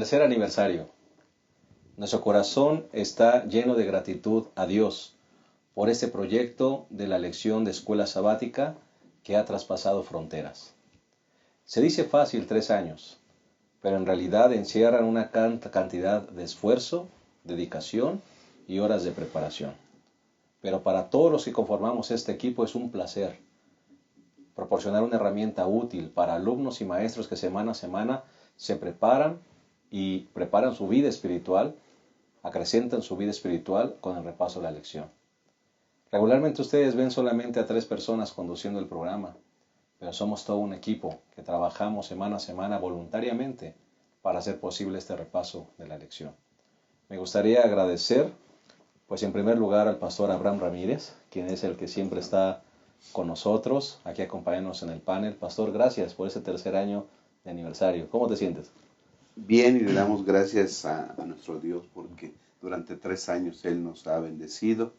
Tercer aniversario. Nuestro corazón está lleno de gratitud a Dios por este proyecto de la lección de escuela sabática que ha traspasado fronteras. Se dice fácil 3 años, pero en realidad encierran una cantidad de esfuerzo, dedicación y horas de preparación. Pero para todos los que conformamos este equipo es un placer proporcionar una herramienta útil para alumnos y maestros que semana a semana se preparan y preparan su vida espiritual, acrecentan su vida espiritual con el repaso de la lección. Regularmente ustedes ven solamente a 3 personas conduciendo el programa, pero somos todo un equipo que trabajamos semana a semana voluntariamente para hacer posible este repaso de la lección. Me gustaría agradecer, pues en primer lugar al pastor Abraham Ramírez, quien es el que siempre está con nosotros, aquí acompañándonos en el panel. Pastor, gracias por ese tercer año de aniversario. ¿Cómo te sientes? Bien, y le damos gracias a nuestro Dios porque durante 3 años Él nos ha bendecido,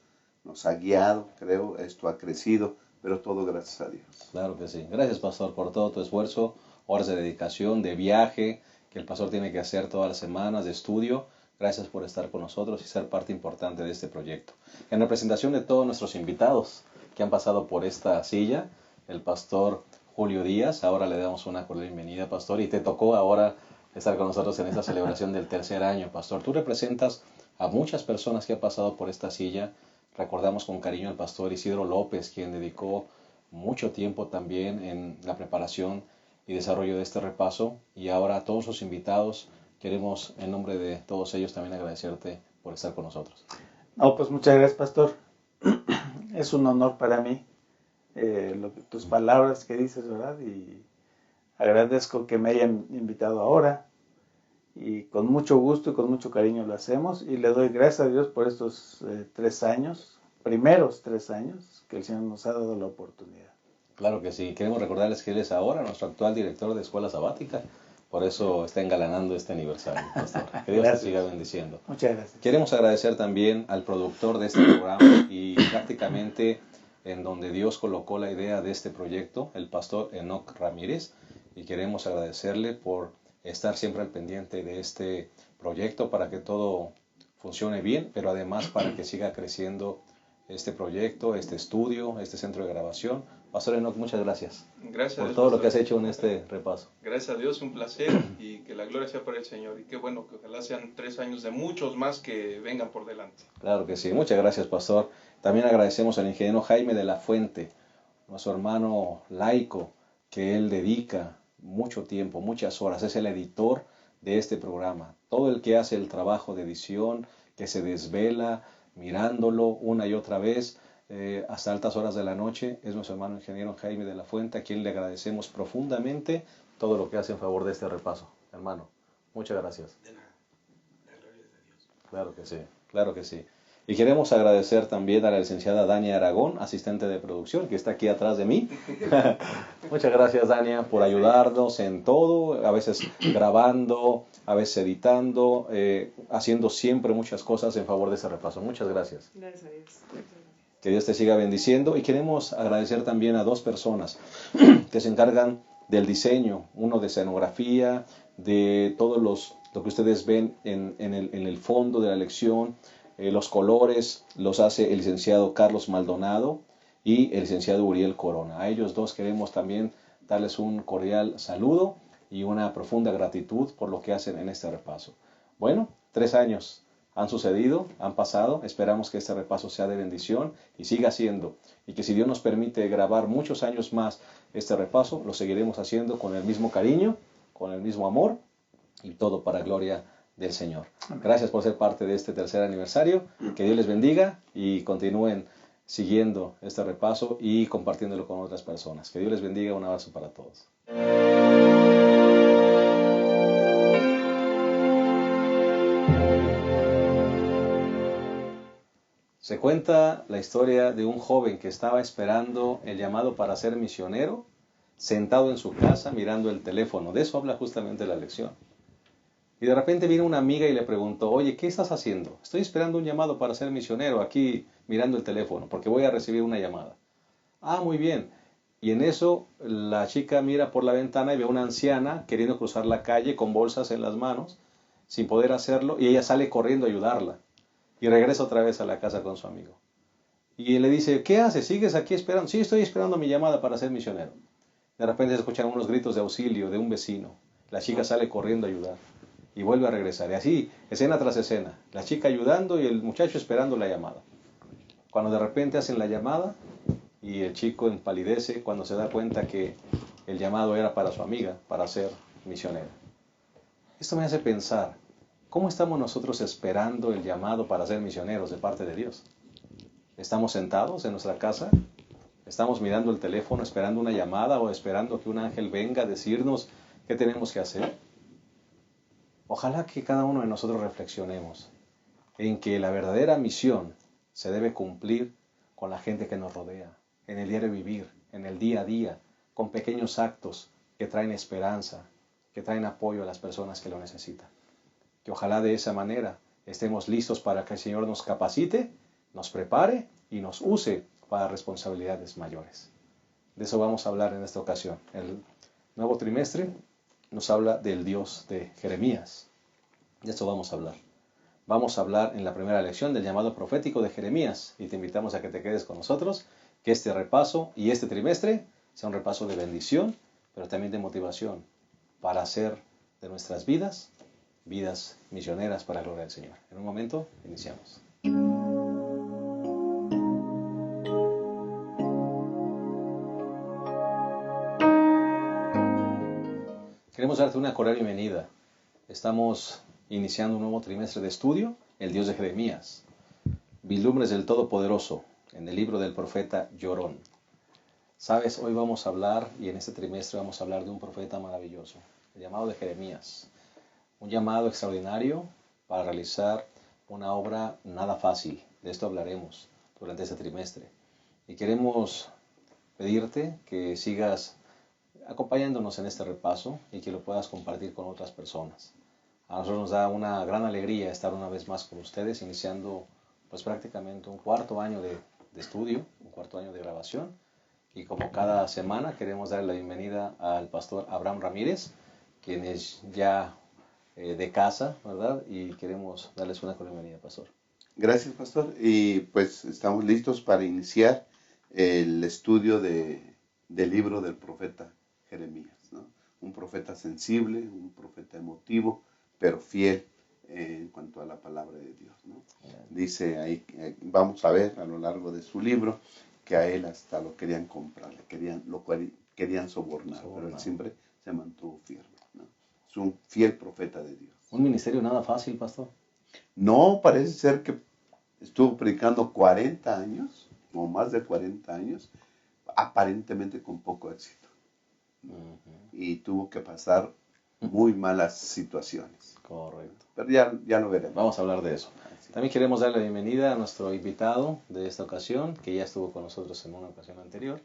nos ha guiado, creo, esto ha crecido, pero todo gracias a Dios. Claro que sí. Gracias, pastor, por todo tu esfuerzo, horas de dedicación, de viaje, que el pastor tiene que hacer todas las semanas de estudio. Gracias por estar con nosotros y ser parte importante de este proyecto. En representación de todos nuestros invitados que han pasado por esta silla, el pastor Julio Díaz, ahora le damos una cordial bienvenida, pastor, y te tocó ahora estar con nosotros en esta celebración del tercer año, pastor. Tú representas a muchas personas que han pasado por esta silla. Recordamos con cariño al pastor Isidro López, quien dedicó mucho tiempo también en la preparación y desarrollo de este repaso. Y ahora a todos los invitados, queremos en nombre de todos ellos también agradecerte por estar con nosotros. No, pues muchas gracias, pastor. Es un honor para mí tus palabras que dices, ¿verdad? Y agradezco que me hayan invitado ahora. Y con mucho gusto y con mucho cariño lo hacemos. Y le doy gracias a Dios por estos 3 años, primeros 3 años, que el Señor nos ha dado la oportunidad. Claro que sí. Queremos recordarles que él es ahora nuestro actual director de escuela sabática. Por eso está engalanando este aniversario, pastor. Que Dios te siga bendiciendo. Muchas gracias. Queremos agradecer también al productor de este programa y prácticamente en donde Dios colocó la idea de este proyecto, el pastor Enoc Ramírez, y queremos agradecerle por estar siempre al pendiente de este proyecto para que todo funcione bien, pero además para que siga creciendo este proyecto, este estudio, este centro de grabación. Pastor Enoc, muchas gracias. Gracias por a Dios, todo pastor. Lo que has hecho en este repaso. Gracias a Dios, un placer y que la gloria sea para el Señor. Y qué bueno que ojalá sean 3 años de muchos más que vengan por delante. Claro que sí, muchas gracias, pastor. También agradecemos al ingeniero Jaime de la Fuente, nuestro hermano laico, que él dedica mucho tiempo, muchas horas, es el editor de este programa. Todo el que hace el trabajo de edición, que se desvela mirándolo una y otra vez hasta altas horas de la noche, es nuestro hermano ingeniero Jaime de la Fuente, a quien le agradecemos profundamente todo lo que hace en favor de este repaso. Hermano, muchas gracias. De nada, la gloria es de Dios. Claro que sí, claro que sí. Y queremos agradecer también a la licenciada Dania Aragón, asistente de producción, que está aquí atrás de mí. Muchas gracias, Dania, por ayudarnos en todo, a veces grabando, a veces editando, haciendo siempre muchas cosas en favor de ese repaso. Muchas gracias. Gracias a Dios. Muchas gracias. Que Dios te siga bendiciendo. Y queremos agradecer también a 2 personas que se encargan del diseño, uno de escenografía, de todos lo que ustedes ven en el fondo de la lección. Los colores los hace el licenciado Carlos Maldonado y el licenciado Uriel Corona. A ellos 2 queremos también darles un cordial saludo y una profunda gratitud por lo que hacen en este repaso. Bueno, 3 años han sucedido, han pasado. Esperamos que este repaso sea de bendición y siga siendo. Y que si Dios nos permite grabar muchos años más este repaso, lo seguiremos haciendo con el mismo cariño, con el mismo amor y todo para gloria del Señor. Gracias por ser parte de este tercer aniversario. Que Dios les bendiga y continúen siguiendo este repaso y compartiéndolo con otras personas. Que Dios les bendiga. Un abrazo para todos. Se cuenta la historia de un joven que estaba esperando el llamado para ser misionero, sentado en su casa mirando el teléfono. De eso habla justamente la lección. Y de repente vino una amiga y le preguntó, oye, ¿qué estás haciendo? Estoy esperando un llamado para ser misionero aquí mirando el teléfono, porque voy a recibir una llamada. Ah, muy bien. Y en eso la chica mira por la ventana y ve a una anciana queriendo cruzar la calle con bolsas en las manos sin poder hacerlo, y ella sale corriendo a ayudarla. Y regresa otra vez a la casa con su amigo. Y le dice, ¿qué haces? ¿Sigues aquí esperando? Sí, estoy esperando mi llamada para ser misionero. De repente se escuchan unos gritos de auxilio de un vecino. La chica sale corriendo a ayudar. Y vuelve a regresar. Y así, escena tras escena. La chica ayudando y el muchacho esperando la llamada. Cuando de repente hacen la llamada y el chico empalidece cuando se da cuenta que el llamado era para su amiga, para ser misionera. Esto me hace pensar, ¿cómo estamos nosotros esperando el llamado para ser misioneros de parte de Dios? ¿Estamos sentados en nuestra casa? ¿Estamos mirando el teléfono esperando una llamada o esperando que un ángel venga a decirnos qué tenemos que hacer? Ojalá que cada uno de nosotros reflexionemos en que la verdadera misión se debe cumplir con la gente que nos rodea, en el diario vivir, en el día a día, con pequeños actos que traen esperanza, que traen apoyo a las personas que lo necesitan. Que ojalá de esa manera estemos listos para que el Señor nos capacite, nos prepare y nos use para responsabilidades mayores. De eso vamos a hablar en esta ocasión. El nuevo trimestre nos habla del Dios de Jeremías. De eso vamos a hablar. Vamos a hablar en la primera lección del llamado profético de Jeremías y te invitamos a que te quedes con nosotros, que este repaso y este trimestre sea un repaso de bendición, pero también de motivación para hacer de nuestras vidas misioneras para la gloria del Señor. En un momento, iniciamos. Queremos darte una cordial bienvenida. Estamos iniciando un nuevo trimestre de estudio, el Dios de Jeremías. Vislumbres del Todopoderoso, en el libro del profeta Llorón. Sabes, hoy vamos a hablar, y en este trimestre vamos a hablar de un profeta maravilloso, el llamado de Jeremías. Un llamado extraordinario para realizar una obra nada fácil. De esto hablaremos durante este trimestre. Y queremos pedirte que sigas acompañándonos en este repaso y que lo puedas compartir con otras personas. A nosotros nos da una gran alegría estar una vez más con ustedes, iniciando pues prácticamente un cuarto año de estudio, un cuarto año de grabación. Y como cada semana queremos darle la bienvenida al pastor Abraham Ramírez, quien es ya de casa, ¿verdad? Y queremos darles una cordial bienvenida, pastor. Gracias, pastor. Y pues estamos listos para iniciar el estudio del libro del profeta Jeremías, ¿no? Un profeta sensible, un profeta emotivo, pero fiel en cuanto a la palabra de Dios, ¿no? Dice ahí, vamos a ver a lo largo de su libro, que a él hasta lo querían comprar, lo querían sobornar, pero él siempre se mantuvo firme, ¿no? Es un fiel profeta de Dios. Un ministerio nada fácil, pastor. No, parece ser que estuvo predicando 40 años, o más de 40 años, aparentemente con poco éxito. Y tuvo que pasar muy malas situaciones. Correcto. Pero ya lo veremos. Vamos a hablar de eso. También queremos darle la bienvenida a nuestro invitado de esta ocasión, que ya estuvo con nosotros en una ocasión anterior,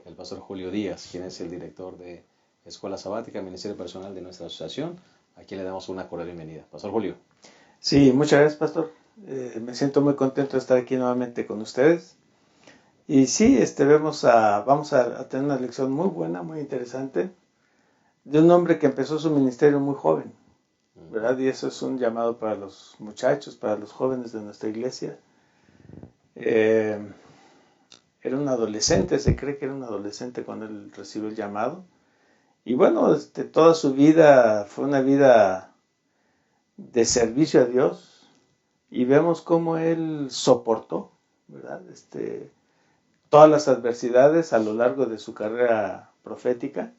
el pastor Julio Díaz, quien es el director de Escuela Sabática, Ministerio Personal de nuestra asociación. Aquí le damos una cordial bienvenida. Pastor Julio. Sí, muchas gracias, pastor. Me siento muy contento de estar aquí nuevamente con ustedes. Y sí, vamos a tener una lección muy buena, muy interesante, de un hombre que empezó su ministerio muy joven, ¿verdad? Y eso es un llamado para los muchachos, para los jóvenes de nuestra iglesia. Era un adolescente, se cree que era un adolescente cuando él recibió el llamado. Y bueno, toda su vida fue una vida de servicio a Dios. Y vemos cómo él soportó, ¿verdad? Todas las adversidades a lo largo de su carrera profética.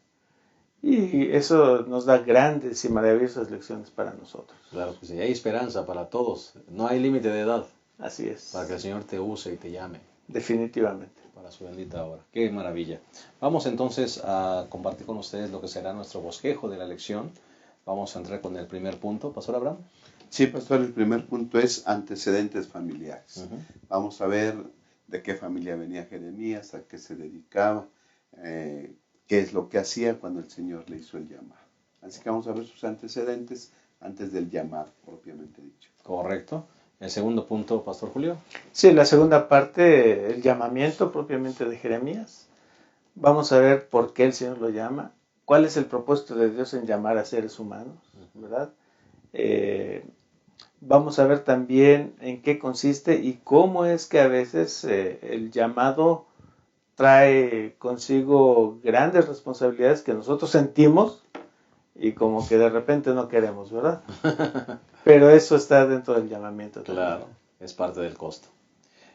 Y eso nos da grandes y maravillosas lecciones para nosotros. Claro que sí, hay esperanza para todos. No hay límite de edad. Así es. Para que el Señor te use y te llame. Definitivamente. Para su bendita obra. Qué maravilla. Vamos entonces a compartir con ustedes lo que será nuestro bosquejo de la lección. Vamos a entrar con el primer punto. ¿Pastor Abraham? Sí, pastor, el primer punto es antecedentes familiares. Vamos a ver de qué familia venía Jeremías, a qué se dedicaba, qué es lo que hacía cuando el Señor le hizo el llamado. Así que vamos a ver sus antecedentes antes del llamado, propiamente dicho. Correcto. El segundo punto, Pastor Julio. Sí, la segunda parte, el llamamiento propiamente de Jeremías. Vamos a ver por qué el Señor lo llama, cuál es el propósito de Dios en llamar a seres humanos, ¿verdad? Vamos a ver también en qué consiste y cómo es que a veces el llamado trae consigo grandes responsabilidades que nosotros sentimos y como que de repente no queremos, ¿verdad? Pero eso está dentro del llamamiento también. Claro, es parte del costo.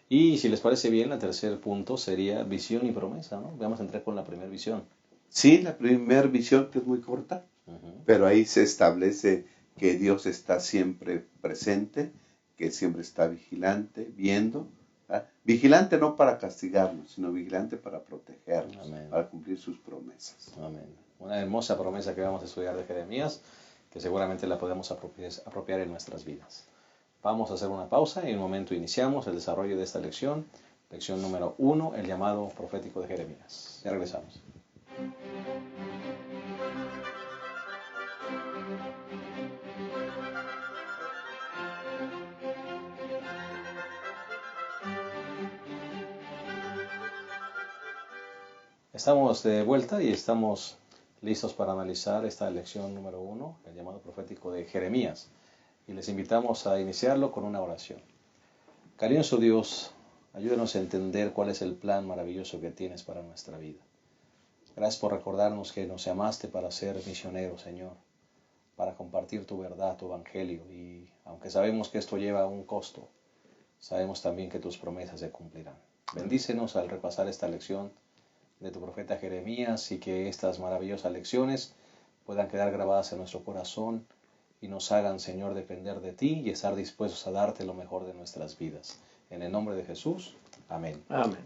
Y si les parece bien, el tercer punto sería visión y promesa, ¿no? Vamos a entrar con la primera visión. Sí, la primera visión, que es muy corta, pero ahí se establece que Dios está siempre presente, que siempre está vigilante, viendo. Vigilante no para castigarnos, sino vigilante para protegernos, Amén. para cumplir sus promesas. Amén. Una hermosa promesa que vamos a estudiar de Jeremías, que seguramente la podemos apropiar en nuestras vidas. Vamos a hacer una pausa y en un momento iniciamos el desarrollo de esta lección. Lección número 1, el llamado profético de Jeremías. Ya regresamos. Estamos de vuelta y estamos listos para analizar esta lección número 1, el llamado profético de Jeremías. Y les invitamos a iniciarlo con una oración. Cariñoso Dios, ayúdanos a entender cuál es el plan maravilloso que tienes para nuestra vida. Gracias por recordarnos que nos llamaste para ser misioneros, Señor, para compartir tu verdad, tu evangelio. Y aunque sabemos que esto lleva un costo, sabemos también que tus promesas se cumplirán. Bendícenos al repasar esta lección de tu profeta Jeremías y que estas maravillosas lecciones puedan quedar grabadas en nuestro corazón y nos hagan, Señor, depender de ti y estar dispuestos a darte lo mejor de nuestras vidas. En el nombre de Jesús, amén. Amén.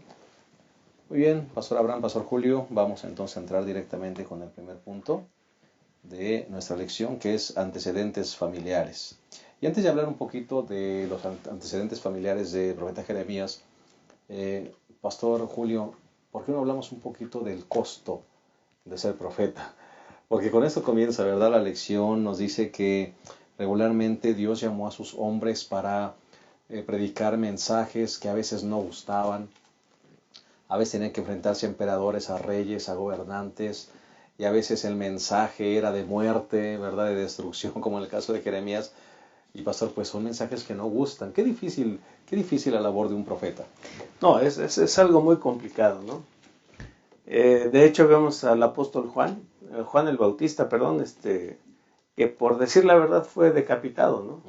Muy bien, Pastor Abraham, Pastor Julio, vamos entonces a entrar directamente con el primer punto de nuestra lección, que es antecedentes familiares. Y antes de hablar un poquito de los antecedentes familiares del profeta Jeremías, Pastor Julio, ¿por qué no hablamos un poquito del costo de ser profeta? Porque con esto comienza, ¿verdad? La lección nos dice que regularmente Dios llamó a sus hombres para predicar mensajes que a veces no gustaban. A veces tenían que enfrentarse a emperadores, a reyes, a gobernantes. Y a veces el mensaje era de muerte, ¿verdad? De destrucción, como en el caso de Jeremías. Y pastor, pues son mensajes que no gustan. Qué difícil la labor de un profeta. No, es algo muy complicado, ¿no? De hecho, vemos al apóstol Juan el Bautista, perdón, que por decir la verdad fue decapitado, ¿no?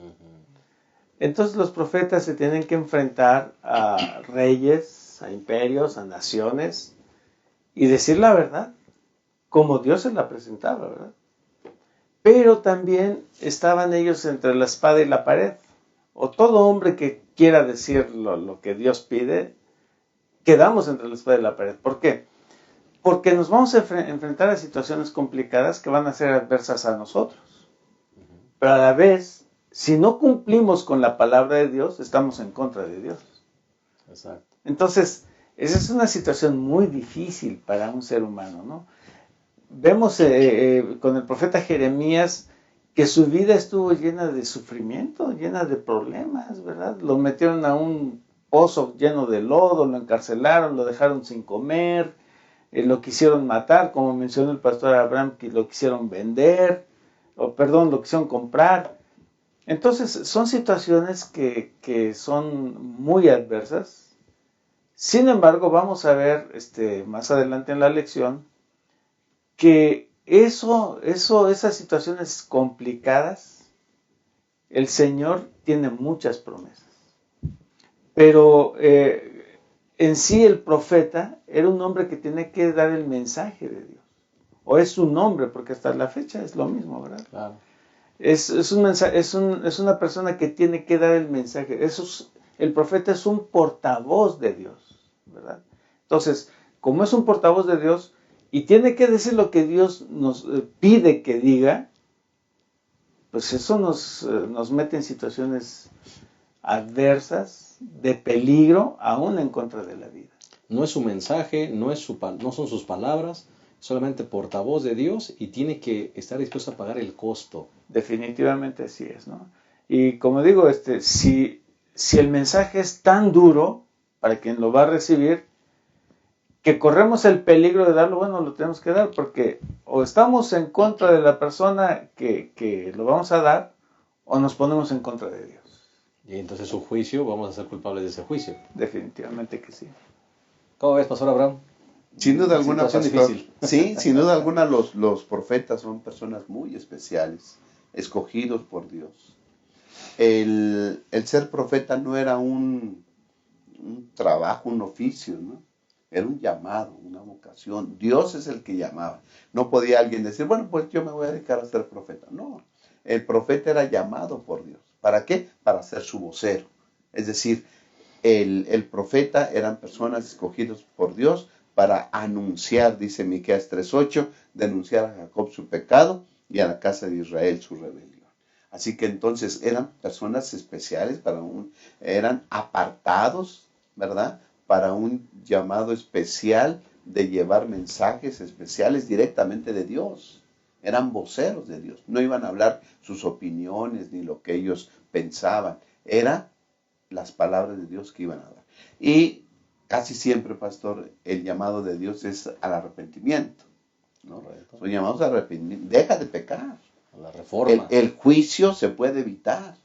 Entonces los profetas se tienen que enfrentar a reyes, a imperios, a naciones y decir la verdad, como Dios se la presentaba, ¿verdad? Pero también estaban ellos entre la espada y la pared. O todo hombre que quiera decir lo que Dios pide, quedamos entre la espada y la pared. ¿Por qué? Porque nos vamos a enfrentar a situaciones complicadas que van a ser adversas a nosotros. Pero a la vez, si no cumplimos con la palabra de Dios, estamos en contra de Dios. Exacto. Entonces, esa es una situación muy difícil para un ser humano, ¿no? Vemos con el profeta Jeremías que su vida estuvo llena de sufrimiento, llena de problemas, ¿verdad? Lo metieron a un pozo lleno de lodo, lo encarcelaron, lo dejaron sin comer, lo quisieron matar, como mencionó el pastor Abraham, que lo quisieron vender, lo quisieron comprar. Entonces, son situaciones que son muy adversas. Sin embargo, vamos a ver más adelante en la lección que esas situaciones complicadas, el Señor tiene muchas promesas. Pero en sí el profeta era un hombre que tiene que dar el mensaje de Dios. O es su nombre, porque hasta la fecha es lo mismo, ¿verdad? Claro. Es una persona que tiene que dar el mensaje. El profeta es un portavoz de Dios, ¿verdad? Entonces, como es un portavoz de Dios y tiene que decir lo que Dios nos pide que diga, pues eso nos mete en situaciones adversas, de peligro, aún en contra de la vida. No es su mensaje, no son sus palabras, solamente portavoz de Dios y tiene que estar dispuesto a pagar el costo. Definitivamente así es, ¿no? Y como digo, si el mensaje es tan duro para quien lo va a recibir, que corremos el peligro de darlo, bueno, lo tenemos que dar, porque o estamos en contra de la persona que lo vamos a dar, o nos ponemos en contra de Dios. Y entonces su juicio, vamos a ser culpables de ese juicio. Definitivamente que sí. ¿Cómo ves, Pastor Abraham? Sin duda alguna, Situación pastor, difícil. sí, sin duda alguna los profetas son personas muy especiales, escogidos por Dios. El ser profeta no era un trabajo, un oficio, ¿no? Era un llamado, una vocación. Dios es el que llamaba. No podía alguien decir, bueno, pues yo me voy a dedicar a ser profeta. No, el profeta era llamado por Dios. ¿Para qué? Para ser su vocero. Es decir, el profeta eran personas escogidas por Dios para anunciar, dice Miqueas 3:8, denunciar a Jacob su pecado y a la casa de Israel su rebelión. Así que entonces eran personas especiales eran apartados, ¿verdad? Para un llamado especial de llevar mensajes especiales directamente de Dios. Eran voceros de Dios. No iban a hablar sus opiniones ni lo que ellos pensaban. Eran las palabras de Dios que iban a dar. Y casi siempre, pastor, el llamado de Dios es al arrepentimiento, ¿no? Son llamados al arrepentimiento. Deja de pecar. La reforma. El juicio se puede evitar,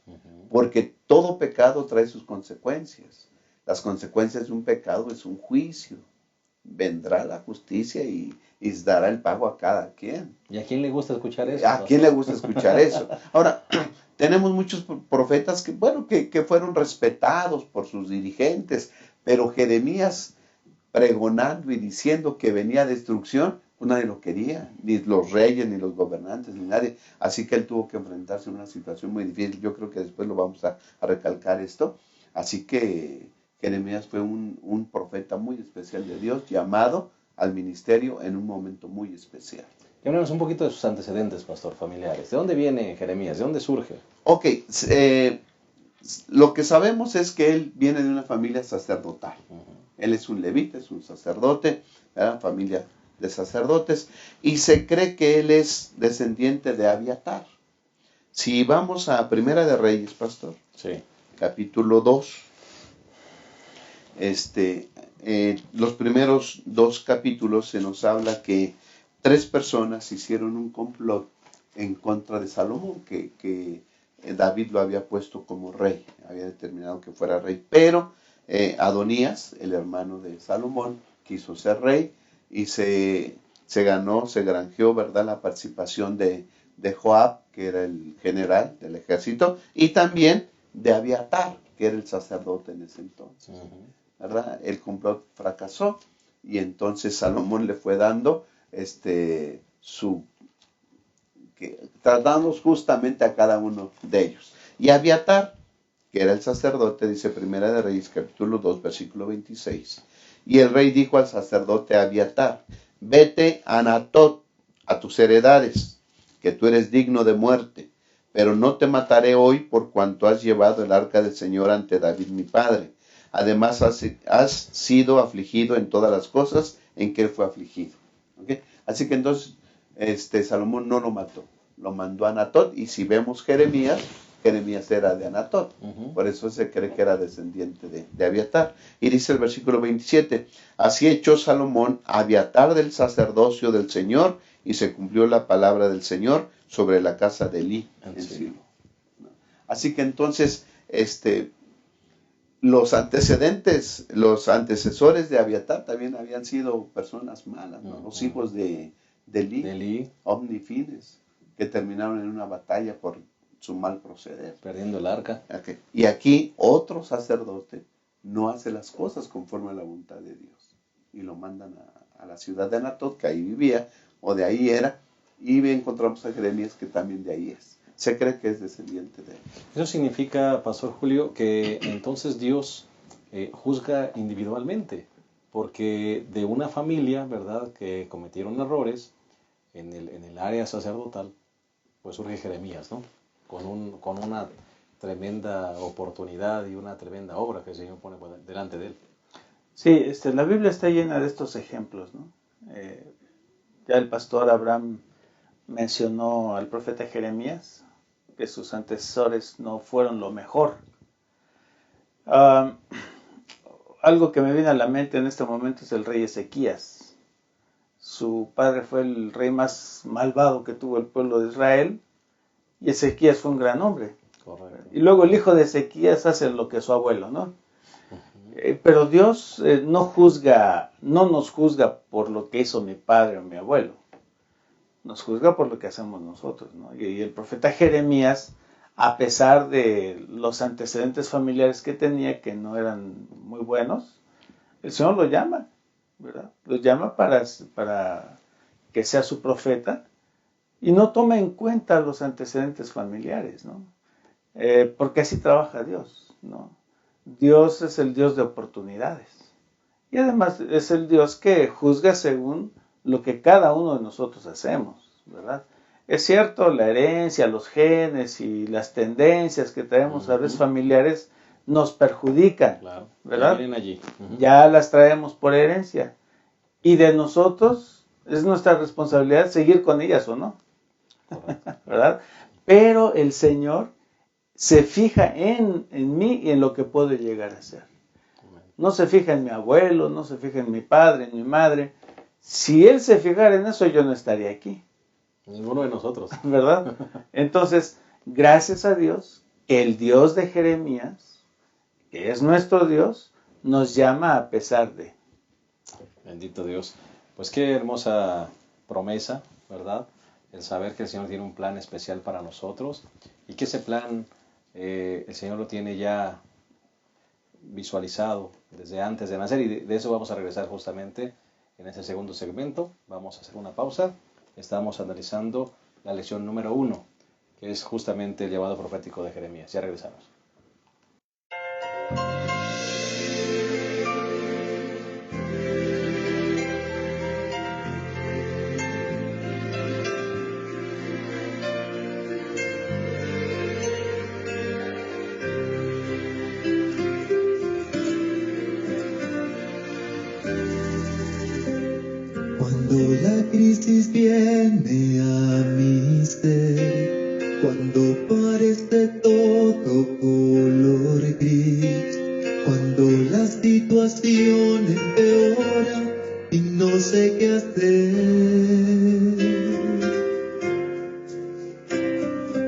porque todo pecado trae sus consecuencias. Las consecuencias de un pecado es un juicio. Vendrá la justicia y dará el pago a cada quien. ¿Y a quién le gusta escuchar eso? ¿A quién le gusta escuchar eso? Ahora, tenemos muchos profetas que fueron respetados por sus dirigentes, pero Jeremías pregonando y diciendo que venía destrucción, pues nadie lo quería, ni los reyes, ni los gobernantes, ni nadie. Así que él tuvo que enfrentarse a una situación muy difícil. Yo creo que después lo vamos a recalcar esto. Así que Jeremías fue un profeta muy especial de Dios, llamado al ministerio en un momento muy especial. Y háblanos un poquito de sus antecedentes, pastor, familiares. ¿De dónde viene Jeremías? ¿De dónde surge? Ok, lo que sabemos es que él viene de una familia sacerdotal. Él es un levita, es un sacerdote, ¿verdad? Familia de sacerdotes, y se cree que él es descendiente de Abiatar. Si vamos a Primera de Reyes, pastor, sí. Capítulo 2, los primeros 2 capítulos se nos habla que 3 personas hicieron un complot en contra de Salomón, que David lo había puesto como rey, había determinado que fuera rey, pero Adonías, el hermano de Salomón, quiso ser rey y se granjeó, ¿verdad?, la participación de Joab, que era el general del ejército, y también de Abiatar, que era el sacerdote en ese entonces, ¿verdad? El complot fracasó y entonces Salomón le fue dando tratándolos justamente a cada uno de ellos. Y Abiatar, que era el sacerdote, dice Primera de Reyes, capítulo 2, versículo 26. Y el rey dijo al sacerdote Abiatar, vete a Anatot, a tus heredades, que tú eres digno de muerte, pero no te mataré hoy por cuanto has llevado el arca del Señor ante David mi padre. Además has sido afligido en todas las cosas en que él fue afligido. ¿Okay? Así que entonces Salomón no lo mató, lo mandó a Anatot, y si vemos Jeremías era de Anatot, por eso se cree que era descendiente de Abiatar. Y dice el versículo 27, así echó Salomón a Abiatar del sacerdocio del Señor, y se cumplió la palabra del Señor sobre la casa de Elí en Silo. Así que entonces, los antecesores de Abiatar también habían sido personas malas, ¿no? Los hijos de Elí, Omnifines, que terminaron en una batalla por su mal proceder. Perdiendo el arca. Okay. Y aquí otro sacerdote no hace las cosas conforme a la voluntad de Dios. Y lo mandan a la ciudad de Anatot, que ahí vivía, o de ahí era, y encontramos a Jeremías, que también de ahí es. Se cree que es descendiente de él. Eso significa, Pastor Julio, que entonces Dios juzga individualmente, porque de una familia, ¿verdad?, que cometieron errores en el área sacerdotal, pues surge Jeremías, ¿no? Con una tremenda oportunidad y una tremenda obra que el Señor pone delante de él. Sí, la Biblia está llena de estos ejemplos, ¿no? Ya el pastor Abraham mencionó al profeta Jeremías, que sus antecesores no fueron lo mejor. Algo que me viene a la mente en este momento es el rey Ezequías. Su padre fue el rey más malvado que tuvo el pueblo de Israel, y Ezequías fue un gran hombre. Correcto. Y luego el hijo de Ezequías hace lo que su abuelo, ¿no? Pero Dios no nos juzga por lo que hizo mi padre o mi abuelo. Nos juzga por lo que hacemos nosotros, ¿no? Y el profeta Jeremías, a pesar de los antecedentes familiares que tenía, que no eran muy buenos, el Señor lo llama, ¿verdad? Lo llama para que sea su profeta y no toma en cuenta los antecedentes familiares, ¿no? Porque así trabaja Dios, ¿no? Dios es el Dios de oportunidades y además es el Dios que juzga según lo que cada uno de nosotros hacemos, ¿verdad? Es cierto, la herencia, los genes y las tendencias que traemos a veces familiares nos perjudican, Claro. ¿verdad? Ya vienen allí. Ya las traemos por herencia y de nosotros es nuestra responsabilidad seguir con ellas o no, ¿verdad? Pero el Señor se fija en mí y en lo que puedo llegar a ser. No se fija en mi abuelo, no se fija en mi padre, en mi madre. Si Él se fijara en eso, yo no estaría aquí. Ninguno de nosotros. ¿Verdad? Entonces, gracias a Dios, el Dios de Jeremías, que es nuestro Dios, nos llama a pesar de. Bendito Dios. Pues qué hermosa promesa, ¿verdad? El saber que el Señor tiene un plan especial para nosotros y que ese plan el Señor lo tiene ya visualizado desde antes de nacer, y de eso vamos a regresar justamente en ese segundo segmento. Vamos a hacer una pausa. Estamos analizando la lección número 1, que es justamente el llamado profético de Jeremías. Ya regresamos. Cuando la crisis viene a mi ser, cuando parece todo color gris, cuando la situación empeora y no sé qué hacer,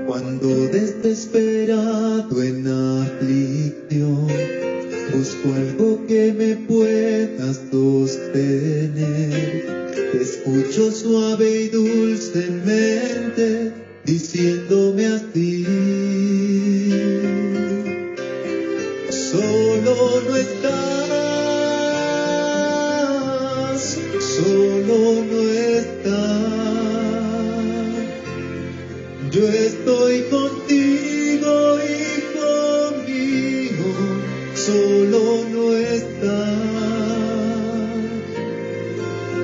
cuando desesperado en aflicción busco algo que me pueda sostener, te escucho suave y dulcemente diciéndome así: solo no estás, solo no estás, yo estoy contigo, hijo mío, solo no estás.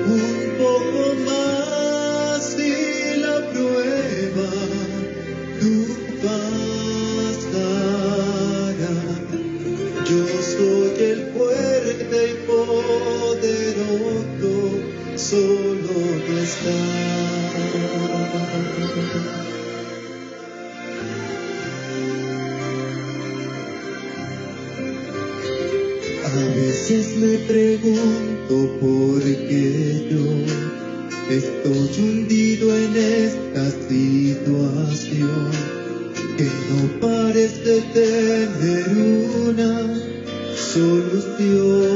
Un poco más y la prueba tú pasarás. Yo soy el fuerte y poderoso, solo no estás. A veces me pregunto por qué yo estoy hundido en esta situación que no parece tener una solución.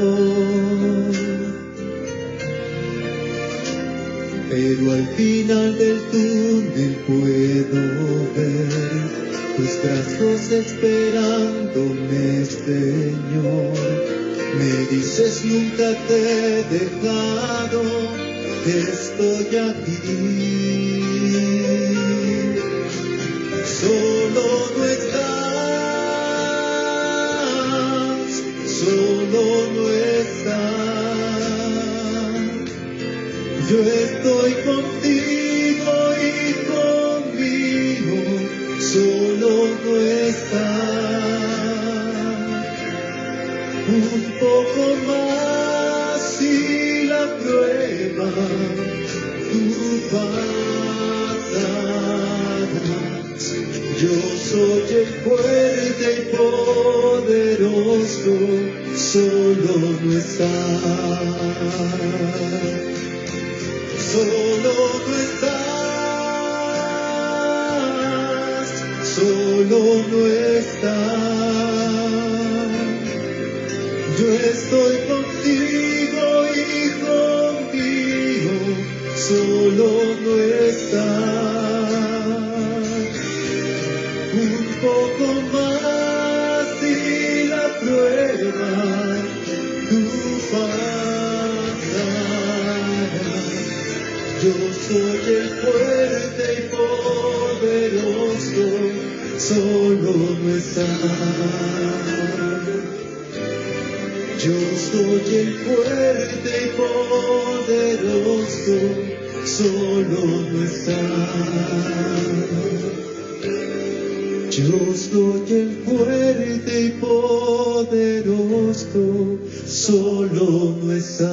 Pero al final del túnel puedo ver tus brazos esperándome, Señor. Me dices nunca te he dejado, estoy aquí. Solo no estás, solo no estás. Yo estoy contigo, hijo mío, solo no estás. Un poco más y la prueba tú pasarás. Yo soy el fuerte y poderoso, solo no estás. Solo no estás, solo no estás. Yo estoy contigo, hijo mío, solo no estás. Un poco más y la prueba tú pasarás. Yo soy el fuerte y poderoso, solo no estás. Yo soy el fuerte y poderoso, solo no estás. Yo soy el fuerte y poderoso, solo no estás.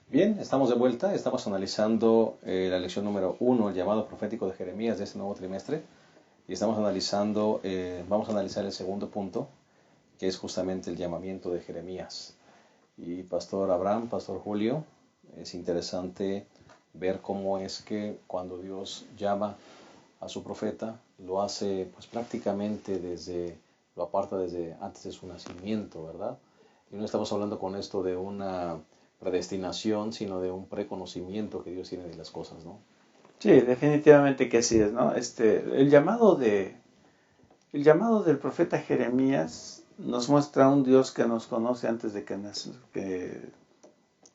Bien, estamos de vuelta, estamos analizando la lección número 1, el llamado profético de Jeremías de este nuevo trimestre, y estamos analizando, vamos a analizar el segundo punto, que es justamente el llamamiento de Jeremías. Y Pastor Abraham, Pastor Julio, es interesante ver cómo es que cuando Dios llama a su profeta, lo hace pues prácticamente lo aparta desde antes de su nacimiento, ¿verdad? Y no estamos hablando con esto de una predestinación, sino de un preconocimiento que Dios tiene de las cosas, ¿no? Sí, definitivamente que así es, ¿no? El llamado del profeta Jeremías nos muestra un Dios que nos conoce antes de que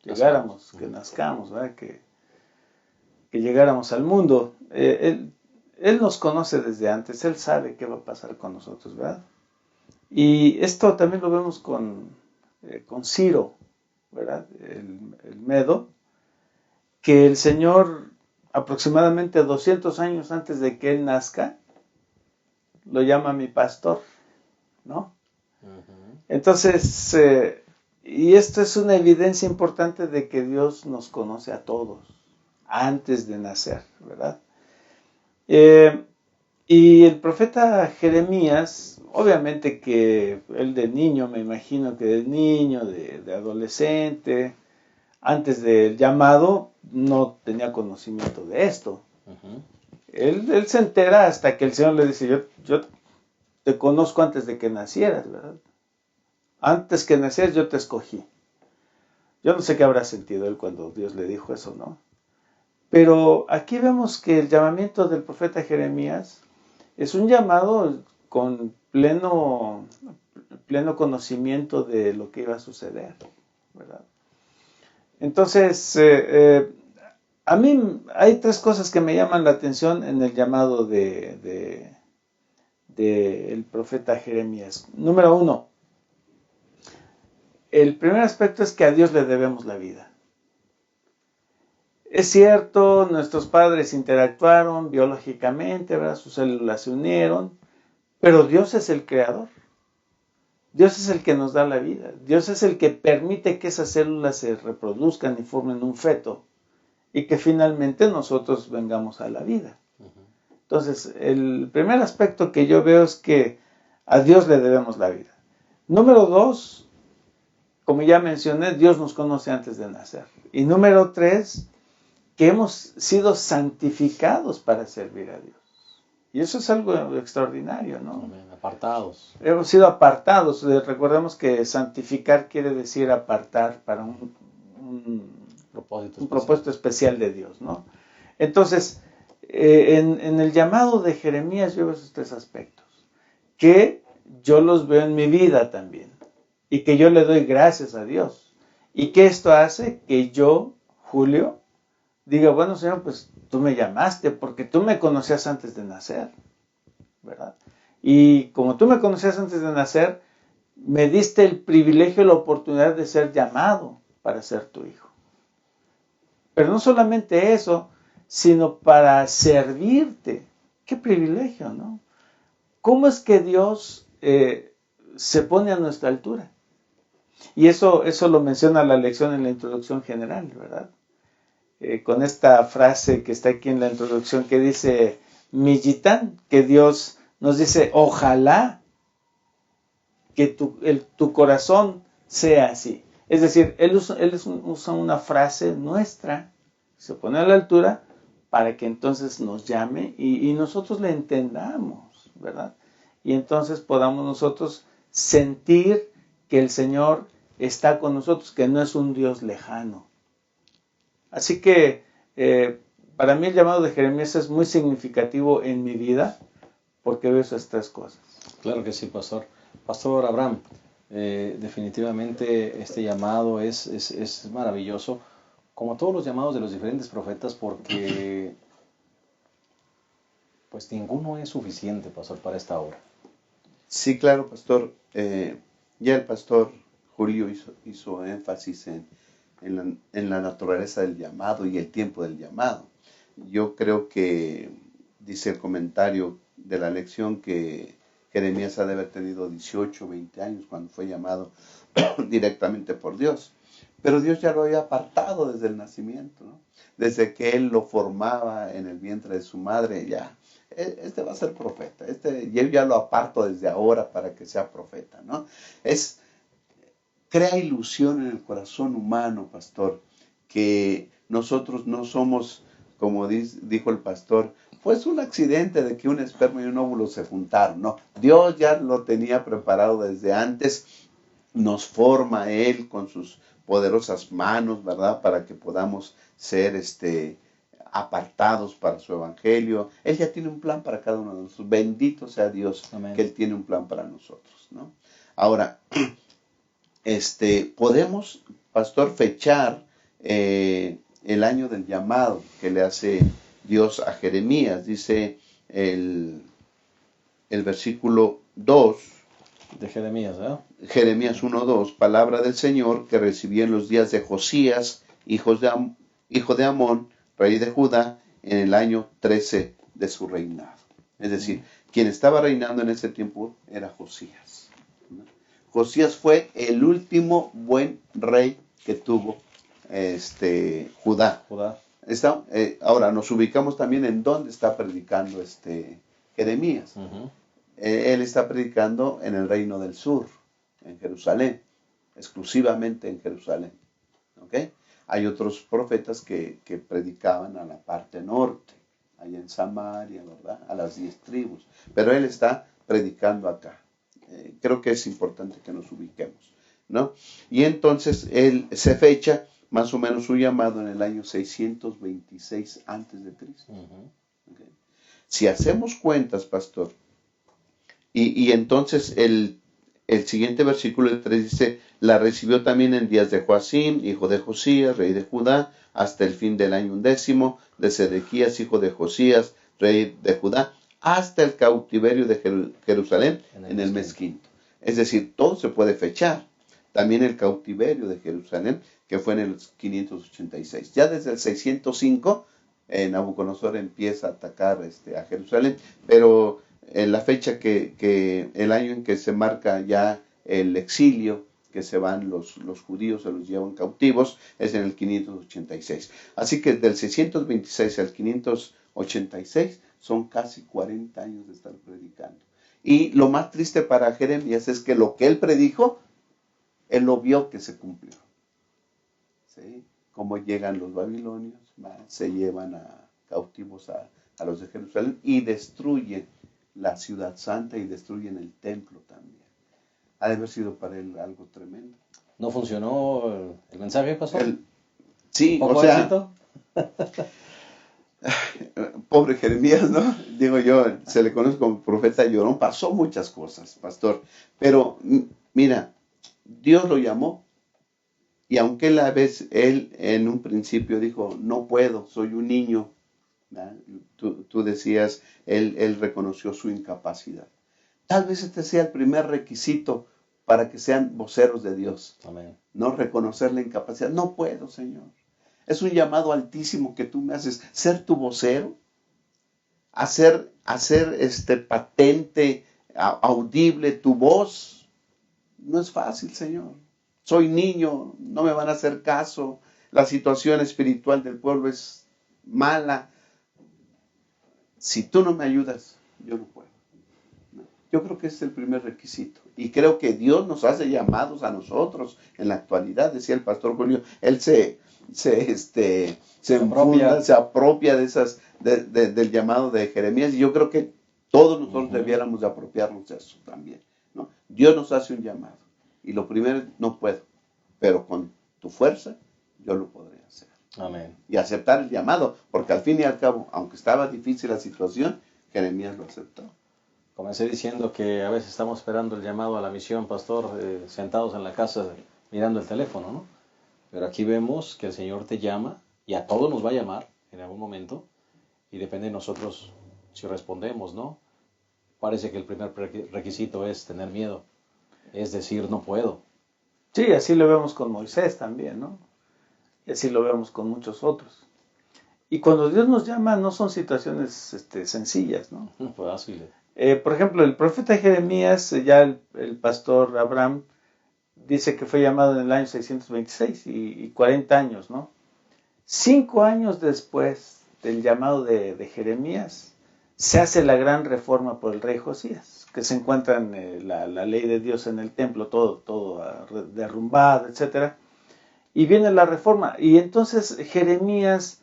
llegáramos, que nazcamos, ¿verdad? Que llegáramos al mundo. Él nos conoce desde antes, Él sabe qué va a pasar con nosotros, ¿verdad? Y esto también lo vemos con Ciro, ¿verdad? El Medo, que el Señor aproximadamente 200 años antes de que él nazca, lo llama mi pastor, ¿no? Uh-huh. Entonces, y esto es una evidencia importante de que Dios nos conoce a todos antes de nacer, ¿verdad? Y el profeta Jeremías, obviamente que él de niño, me imagino que de niño, de adolescente, antes del llamado, no tenía conocimiento de esto. Uh-huh. Él se entera hasta que el Señor le dice, yo te conozco antes de que nacieras, ¿verdad? Antes que nacieras yo te escogí. Yo no sé qué habrá sentido él cuando Dios le dijo eso, ¿no? Pero aquí vemos que el llamamiento del profeta Jeremías es un llamado con pleno conocimiento de lo que iba a suceder, ¿verdad? Entonces, a mí hay tres cosas que me llaman la atención en el llamado del profeta Jeremías. Número 1, el primer aspecto es que a Dios le debemos la vida. Es cierto, nuestros padres interactuaron biológicamente, ¿verdad? Sus células se unieron, pero Dios es el creador. Dios es el que nos da la vida. Dios es el que permite que esas células se reproduzcan y formen un feto y que finalmente nosotros vengamos a la vida. Entonces, el primer aspecto que yo veo es que a Dios le debemos la vida. Número 2, como ya mencioné, Dios nos conoce antes de nacer. Y número 3, que hemos sido santificados para servir a Dios. Y eso es algo extraordinario, ¿no? Apartados. Hemos sido apartados. Recordemos que santificar quiere decir apartar para un propósito especial de Dios, ¿no? Entonces, en el llamado de Jeremías yo veo esos tres aspectos, que yo los veo en mi vida también, y que yo le doy gracias a Dios. Y que esto hace que yo, Julio, diga, bueno, Señor, pues tú me llamaste porque tú me conocías antes de nacer, ¿verdad? Y como tú me conocías antes de nacer, me diste el privilegio y la oportunidad de ser llamado para ser tu hijo. Pero no solamente eso, sino para servirte. ¡Qué privilegio!, ¿no? ¿Cómo es que Dios se pone a nuestra altura? Y eso lo menciona la lección en la introducción general, ¿verdad? Con esta frase que está aquí en la introducción que dice, Millitán, que Dios nos dice, ojalá que tu corazón sea así. Es decir, Él usa una frase nuestra, se pone a la altura para que entonces nos llame y nosotros le entendamos, ¿verdad? Y entonces podamos nosotros sentir que el Señor está con nosotros, que no es un Dios lejano. Así que para mí el llamado de Jeremías es muy significativo en mi vida porque veo esas tres cosas. Claro que sí, pastor. Pastor Abraham, definitivamente este llamado es maravilloso, como todos los llamados de los diferentes profetas, porque pues ninguno es suficiente, pastor, para esta obra. Sí, claro, pastor. Ya el pastor Julio hizo énfasis en la naturaleza del llamado y el tiempo del llamado. Yo creo que dice el comentario de la lección que Jeremías ha de haber tenido 18 o 20 años cuando fue llamado directamente por Dios. Pero Dios ya lo había apartado desde el nacimiento, ¿no? Desde que él lo formaba en el vientre de su madre, ya. Este va a ser profeta. Yo ya lo aparto desde ahora para que sea profeta, ¿no? Crea ilusión en el corazón humano, pastor, que nosotros no somos, como dijo el pastor, pues un accidente de que un esperma y un óvulo se juntaron, ¿no? Dios ya lo tenía preparado desde antes, nos forma Él con sus poderosas manos, ¿verdad? Para que podamos ser apartados para su evangelio. Él ya tiene un plan para cada uno de nosotros. Bendito sea Dios. Amén. Que Él tiene un plan para nosotros, ¿no? Ahora, podemos, pastor, fechar el año del llamado que le hace Dios a Jeremías. Dice el versículo 2 de Jeremías, ¿verdad? Jeremías 1:2, palabra del Señor que recibí en los días de Josías, hijo de Amón, rey de Judá, en el año 13 de su reinado. Es decir, quien estaba reinando en ese tiempo era Josías. Josías fue el último buen rey que tuvo Judá. Ahora nos ubicamos también en dónde está predicando Jeremías. Él está predicando en el reino del sur, en Jerusalén, exclusivamente en Jerusalén. ¿Okay? Hay otros profetas que predicaban a la parte norte, allá en Samaria, ¿verdad? A las 10 tribus. Pero él está predicando acá. Creo que es importante que nos ubiquemos, ¿no? Y entonces él se fecha más o menos su llamado en el año 626 antes de Cristo. ¿Okay? Si hacemos cuentas, pastor, y entonces el siguiente versículo, el 3, dice, la recibió también en días de Joacim, hijo de Josías, rey de Judá, hasta el fin del año 11, de Sedequías, hijo de Josías, rey de Judá, hasta el cautiverio de Jerusalén en el mes quinto. Es decir, todo se puede fechar. También el cautiverio de Jerusalén, que fue en el 586. Ya desde el 605, Nabucodonosor empieza a atacar a Jerusalén, pero la fecha el año en que se marca ya el exilio, que se van los judíos, se los llevan cautivos, es en el 586. Así que del 626 al 586 son casi 40 años de estar predicando. Y lo más triste para Jeremías es que lo que él predijo, él lo vio que se cumplió. ¿Sí? Como llegan los babilonios, se llevan a cautivos a los de Jerusalén y destruyen la ciudad santa y destruyen el templo también. Ha de haber sido para él algo tremendo. ¿No funcionó el mensaje, pastor? Sí, o sea, pobre Jeremías, ¿no? Digo yo, se le conoce como profeta llorón, pasó muchas cosas, pastor. Pero mira, Dios lo llamó y aunque él en un principio dijo, no puedo, soy un niño, tú decías, él reconoció su incapacidad. Tal vez este sea el primer requisito para que sean voceros de Dios. Amén. No reconocer la incapacidad. No puedo, Señor. Es un llamado altísimo que tú me haces. Ser tu vocero. Hacer patente, audible tu voz. No es fácil, Señor. Soy niño, no me van a hacer caso. La situación espiritual del pueblo es mala. si tú no me ayudas, yo no puedo. ¿No? Yo creo que ese es el primer requisito. Y creo que Dios nos hace llamados a nosotros en la actualidad, decía el pastor Julio, él se apropia de esas, del llamado de Jeremías, y yo creo que todos nosotros debiéramos de apropiarnos de eso también, ¿no? Dios nos hace un llamado, y lo primero, no puedo, pero con tu fuerza, yo lo podré hacer. Amén. Y aceptar el llamado, porque al fin y al cabo, aunque estaba difícil la situación, Jeremías lo aceptó. Comencé diciendo que a veces estamos esperando el llamado a la misión, pastor, sentados en la casa mirando el teléfono, ¿no? Pero aquí vemos que el Señor te llama y a todos nos va a llamar en algún momento y depende de nosotros si respondemos, ¿no? Parece que el primer requisito es tener miedo, es decir, no puedo. Sí, así lo vemos con Moisés también, ¿no? Y así lo vemos con muchos otros. Y cuando Dios nos llama no son situaciones sencillas, ¿no? Fácil. Por ejemplo, el profeta Jeremías, ya el pastor Abraham dice que fue llamado en el año 626 y 40 años, ¿no? 5 años después del llamado de Jeremías, se hace la gran reforma por el rey Josías, que se encuentra en la ley de Dios en el templo, todo derrumbado, etc. Y viene la reforma. Y entonces Jeremías,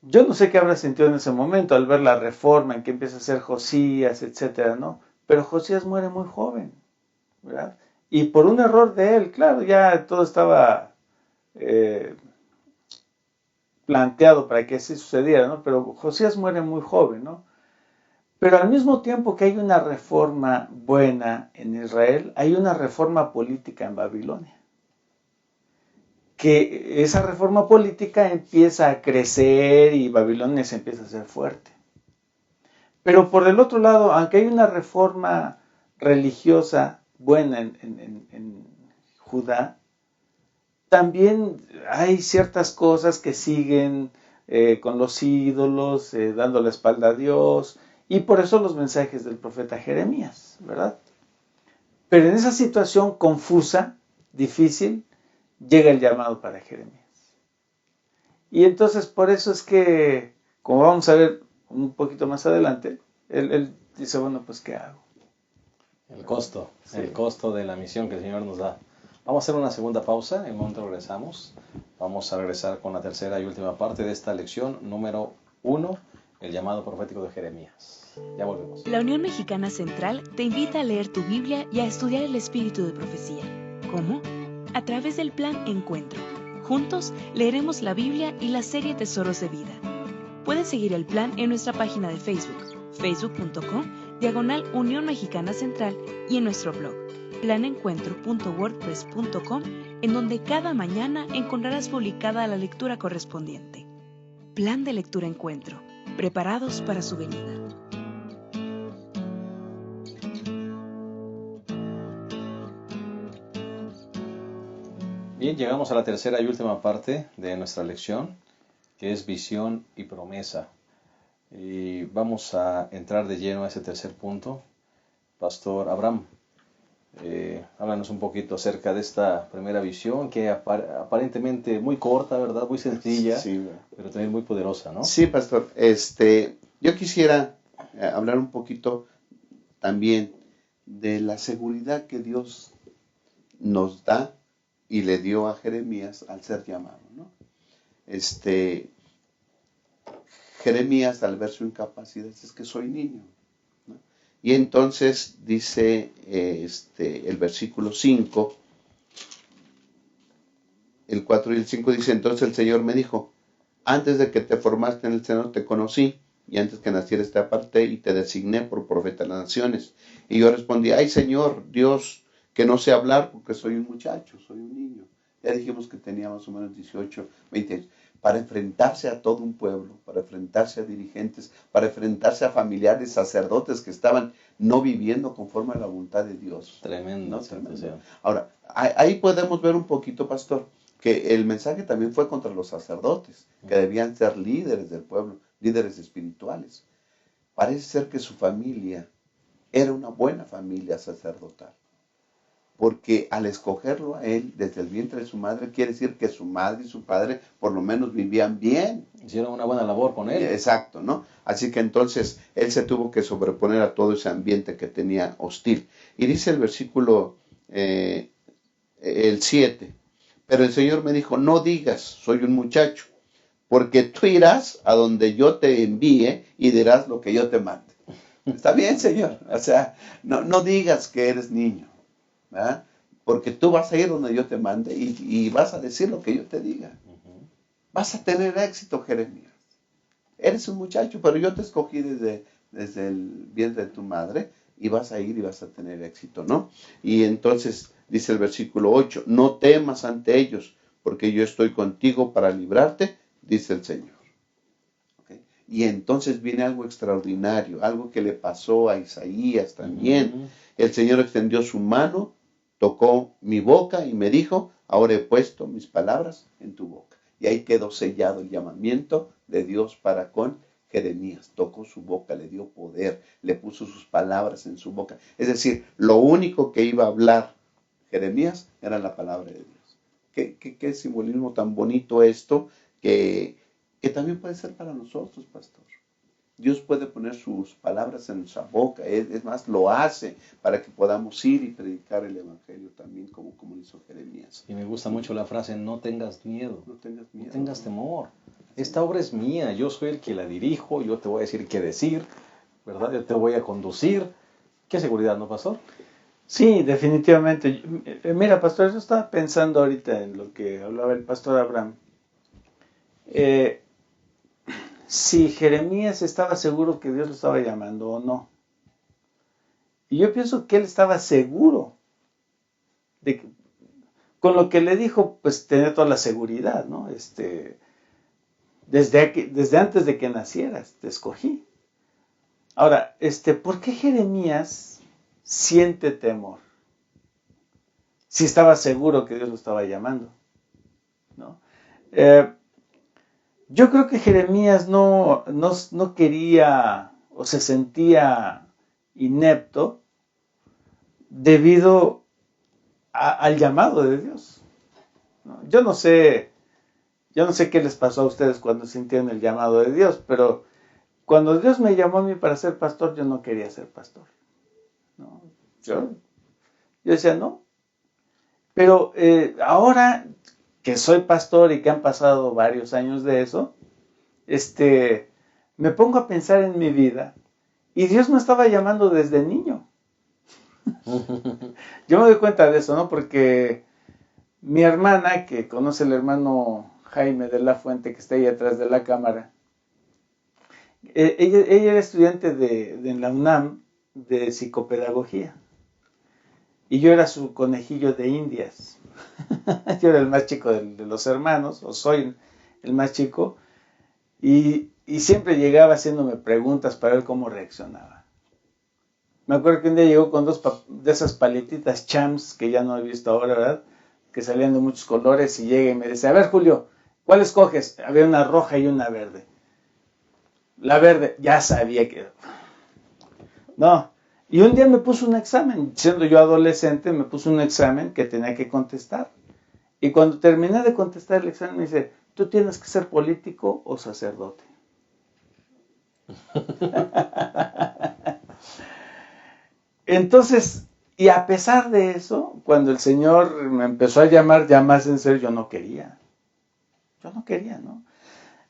yo no sé qué habrá sentido en ese momento al ver la reforma en que empieza a ser Josías, etc., ¿no? Pero Josías muere muy joven, ¿verdad? Y por un error de él, claro, ya todo estaba planteado para que así sucediera, ¿no? Pero Josías muere muy joven, ¿no? Pero al mismo tiempo que hay una reforma buena en Israel, hay una reforma política en Babilonia. Que esa reforma política empieza a crecer y Babilonia se empieza a hacer fuerte. Pero por el otro lado, aunque hay una reforma religiosa buena en Judá, también hay ciertas cosas que siguen con los ídolos, dando la espalda a Dios, y por eso los mensajes del profeta Jeremías, ¿verdad? Pero en esa situación confusa, difícil, llega el llamado para Jeremías. Y entonces por eso es que, como vamos a ver un poquito más adelante, él dice, bueno, pues ¿qué hago? El costo, Sí. el costo de la misión que el Señor nos da. Vamos a hacer una segunda pausa, en un momento regresamos. Vamos a regresar con la tercera y última parte de esta lección número 1, el llamado profético de Jeremías. Ya volvemos. La Unión Mexicana Central te invita a leer tu Biblia y a estudiar el espíritu de profecía. ¿Cómo? A través del Plan Encuentro. Juntos leeremos la Biblia y la serie Tesoros de Vida. Puedes seguir el plan en nuestra página de Facebook, facebook.com/Unión Mexicana Central, y en nuestro blog, planencuentro.wordpress.com, en donde cada mañana encontrarás publicada la lectura correspondiente. Plan de Lectura Encuentro. Preparados para su venida. Bien, llegamos a la tercera y última parte de nuestra lección, que es visión y promesa. Y vamos a entrar de lleno a ese tercer punto. Pastor Abraham, háblanos un poquito acerca de esta primera visión, que aparentemente muy corta, ¿verdad? Muy sencilla, Sí, pero también muy poderosa, ¿no? Sí, pastor. Yo quisiera hablar un poquito también de la seguridad que Dios nos da y le dio a Jeremías al ser llamado, ¿no? Jeremías, al ver su incapacidad, es que soy niño, ¿no? Y entonces dice el versículo 5, el 4 y el 5 dice, entonces el Señor me dijo, antes de que te formaste en el seno te conocí, y antes que nacieras te aparté y te designé por profeta de las naciones. Y yo respondí, ay Señor, Dios, que no sé hablar porque soy un muchacho, soy un niño. Ya dijimos que tenía más o menos 18, 20 años. Para enfrentarse a todo un pueblo, para enfrentarse a dirigentes, para enfrentarse a familiares, sacerdotes que estaban no viviendo conforme a la voluntad de Dios. Tremendo. ¿No? Tremendo. Ahora, ahí podemos ver un poquito, pastor, que el mensaje también fue contra los sacerdotes, que debían ser líderes del pueblo, líderes espirituales. Parece ser que su familia era una buena familia sacerdotal, porque al escogerlo a él desde el vientre de su madre, quiere decir que su madre y su padre por lo menos vivían bien. Hicieron una buena labor con él. Exacto, ¿no? Así que entonces él se tuvo que sobreponer a todo ese ambiente que tenía hostil. Y dice el versículo el 7, pero el Señor me dijo, no digas, soy un muchacho, porque tú irás a donde yo te envíe y dirás lo que yo te mande. Está bien, Señor. O sea, no digas que eres niño, ¿verdad? Porque tú vas a ir donde yo te mande y vas a decir lo que yo te diga. Vas a tener éxito, Jeremías. Eres un muchacho, pero yo te escogí desde el vientre de tu madre y vas a ir y vas a tener éxito, ¿no? Y entonces dice el versículo 8, no temas ante ellos, porque yo estoy contigo para librarte, dice el Señor. ¿Okay? Y entonces viene algo extraordinario, algo que le pasó a Isaías también. El Señor extendió su mano, tocó mi boca y me dijo, ahora he puesto mis palabras en tu boca. Y ahí quedó sellado el llamamiento de Dios para con Jeremías. Tocó su boca, le dio poder, le puso sus palabras en su boca. Es decir, lo único que iba a hablar Jeremías era la palabra de Dios. ¿Qué simbolismo tan bonito esto que también puede ser para nosotros, pastor? Dios puede poner sus palabras en nuestra boca, es más, lo hace para que podamos ir y predicar el Evangelio también como hizo Jeremías. Y me gusta mucho la frase, no tengas miedo, No tengas miedo, no tengas temor. Esta obra es mía, yo soy el que la dirijo, yo te voy a decir qué decir, ¿verdad? Yo te voy a conducir. ¿Qué seguridad, no, pastor? Sí, definitivamente. Mira, pastor, yo estaba pensando ahorita en lo que hablaba el pastor Abraham. Si Jeremías estaba seguro que Dios lo estaba llamando o no. Y yo pienso que él estaba seguro de que, con lo que le dijo, pues tenía toda la seguridad, ¿no? Desde antes de que nacieras, te escogí. Ahora, ¿por qué Jeremías siente temor? Si estaba seguro que Dios lo estaba llamando, ¿no? Yo creo que Jeremías no quería o se sentía inepto debido al llamado de Dios, ¿no? Yo no sé qué les pasó a ustedes cuando sintieron el llamado de Dios, pero cuando Dios me llamó a mí para ser pastor, yo no quería ser pastor, ¿no? Yo decía no, pero ahora que soy pastor y que han pasado varios años de eso, me pongo a pensar en mi vida y Dios me estaba llamando desde niño. Yo me doy cuenta de eso, ¿no? Porque mi hermana, que conoce al hermano Jaime de la Fuente, que está ahí atrás de la cámara, ella era estudiante de la UNAM de psicopedagogía y yo era su conejillo de indias. Yo era el más chico de los hermanos, o soy el más chico, y siempre llegaba haciéndome preguntas para ver cómo reaccionaba. Me acuerdo que un día llegó con dos de esas paletitas Champs, que ya no he visto ahora, ¿verdad? Que salían de muchos colores, y llega y me dice, a ver, Julio, ¿cuál escoges? Había una roja y una verde. La verde, ya sabía que... No. Y un día me puso un examen, siendo yo adolescente, me puso un examen que tenía que contestar. Y cuando terminé de contestar el examen me dice, ¿tú tienes que ser político o sacerdote? Entonces, y a pesar de eso, cuando el Señor me empezó a llamar ya más en serio, yo no quería, ¿no?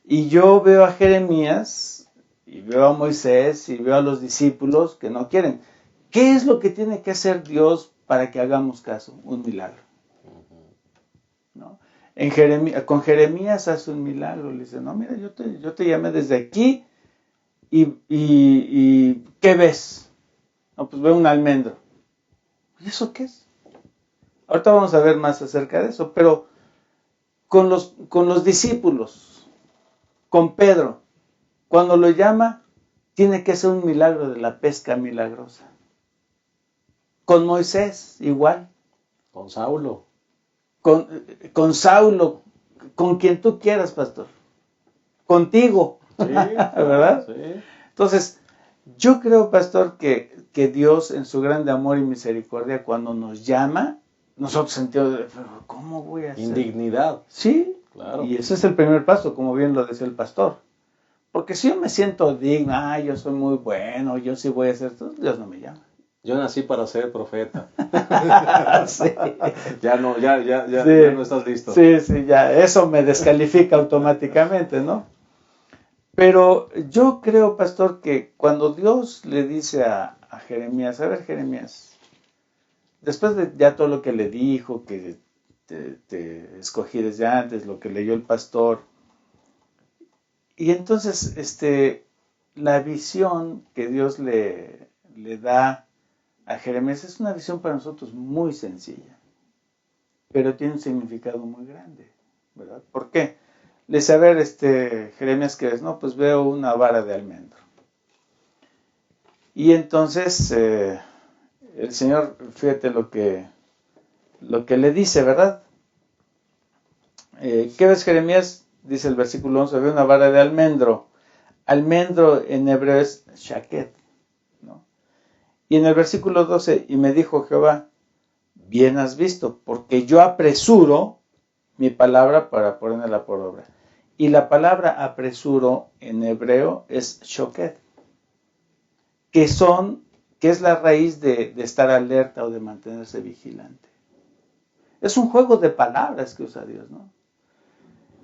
Y yo veo a Jeremías, y veo a Moisés, y veo a los discípulos que no quieren. ¿Qué es lo que tiene que hacer Dios para que hagamos caso? Un milagro, ¿no? Con Jeremías hace un milagro, le dice, no, mira, yo te llamé desde aquí, y ¿qué ves? No, pues veo un almendro. ¿Y eso qué es? Ahorita vamos a ver más acerca de eso, pero con los discípulos, con Pedro, cuando lo llama, tiene que ser un milagro de la pesca milagrosa. Con Moisés, igual. Con Saulo. Con Saulo, con quien tú quieras, pastor. Contigo. Sí, ¿verdad? Sí. Entonces, yo creo, pastor, que Dios en su grande amor y misericordia, cuando nos llama, nosotros sentimos, ¿cómo voy a hacer? Indignidad. Sí, Claro. Y ese es el primer paso, como bien lo decía el pastor. Porque si yo me siento digno, yo soy muy bueno, yo sí voy a hacer todo, Dios no me llama. Yo nací para ser profeta. Sí. Ya no, ya Sí. ya no estás listo. Sí, ya, eso me descalifica automáticamente, ¿no? Pero yo creo, pastor, que cuando Dios le dice a Jeremías, a ver, Jeremías, después de ya todo lo que le dijo, que te escogí desde antes, lo que leyó el pastor, y entonces la visión que Dios le da a Jeremías es una visión para nosotros muy sencilla, pero tiene un significado muy grande, ¿verdad? ¿Por qué? Le dice, a ver, Jeremías, ¿qué es? No, pues veo una vara de almendro. Y entonces el Señor, fíjate lo que le dice, ¿verdad? ¿Qué ves, Jeremías? Dice el versículo 11, ve una vara de almendro. Almendro en hebreo es shaket, ¿no? Y en el versículo 12, y me dijo Jehová, bien has visto, porque yo apresuro mi palabra para ponerla por obra. Y la palabra apresuro en hebreo es shoket, que es la raíz de estar alerta o de mantenerse vigilante. Es un juego de palabras que usa Dios, ¿no?